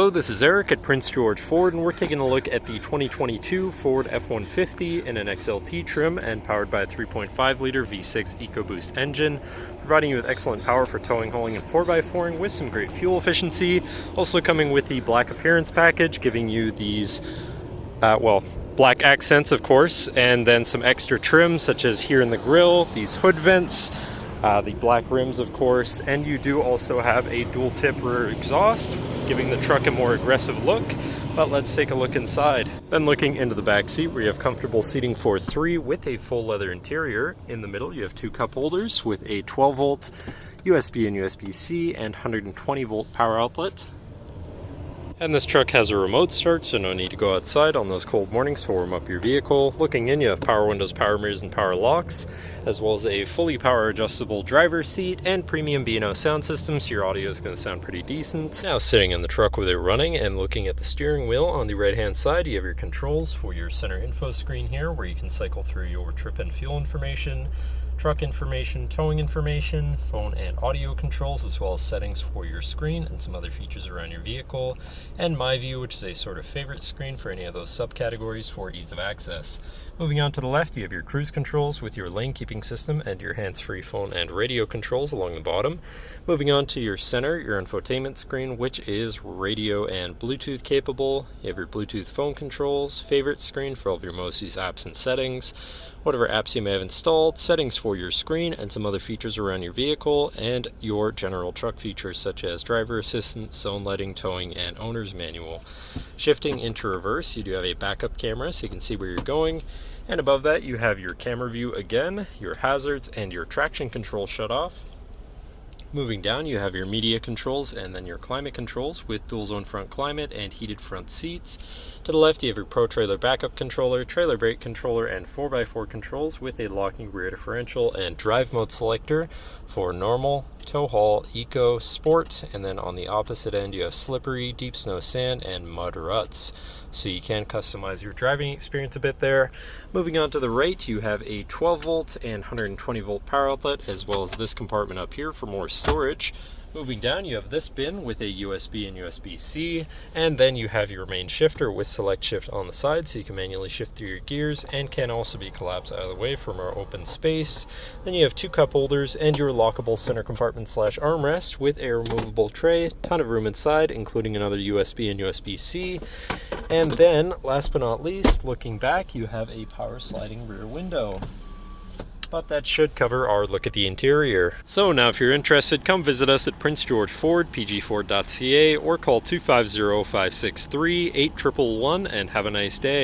Hello, this is Eric at Prince George Ford, and we're taking a look at the 2022 Ford F-150 in an XLT trim and powered by a 3.5-liter V6 EcoBoost engine, providing you with excellent power for towing, hauling, and 4x4ing with some great fuel efficiency. Also coming with the black appearance package, giving you these, black accents, of course, and then some extra trim, such as here in the grille, these hood vents, the black rims, of course, and you do also have a dual tip rear exhaust, giving the truck a more aggressive look. But let's take a look inside. Then looking into the back seat, where you have comfortable seating for 3 with a full leather interior. In the middle, you have 2 cup holders with a 12-volt USB and USB-C and 120-volt power outlet. And this truck has a remote start, so no need to go outside on those cold mornings to warm up your vehicle. Looking in, you have power windows, power mirrors, and power locks, as well as a fully power adjustable driver's seat and premium B&O sound system, so your audio is going to sound pretty decent. Now sitting in the truck with it running and looking at the steering wheel, on the right hand side you have your controls for your center info screen here, where you can cycle through your trip and fuel information, truck information, towing information, phone and audio controls, as well as settings for your screen and some other features around your vehicle, and My View, which is a sort of favorite screen for any of those subcategories for ease of access. Moving on to the left, you have your cruise controls with your lane keeping system and your hands-free phone and radio controls along the bottom. Moving on to your center, your infotainment screen, which is radio and Bluetooth capable. You have your Bluetooth phone controls, favorite screen for all of your most used apps and settings, whatever apps you may have installed, settings for your screen, and some other features around your vehicle, and your general truck features such as driver assistance, zone lighting, towing, and owner's manual. Shifting into reverse, you do have a backup camera so you can see where you're going, and above that you have your camera view again, your hazards, and your traction control shut off. Moving down, you have your media controls and then your climate controls with dual zone front climate and heated front seats. To the left, you have your Pro Trailer backup controller, trailer brake controller, and 4x4 controls with a locking rear differential and drive mode selector for normal, tow haul, eco, sport, and then on the opposite end you have slippery, deep snow, sand, and mud ruts. So you can customize your driving experience a bit there. Moving on to the right, you have a 12-volt and 120-volt power outlet, as well as this compartment up here for more storage. Moving down, you have this bin with a USB and USB-C, and then you have your main shifter with select shift on the side, so you can manually shift through your gears, and can also be collapsed out of the way for more open space. Then you have 2 cup holders and your lockable center compartment / armrest with a removable tray, ton of room inside, including another USB and USB-C. And then, last but not least, looking back, you have a power sliding rear window. But that should cover our look at the interior. So now if you're interested, come visit us at Prince George Ford, pgford.ca, or call 250-563-8111 and have a nice day.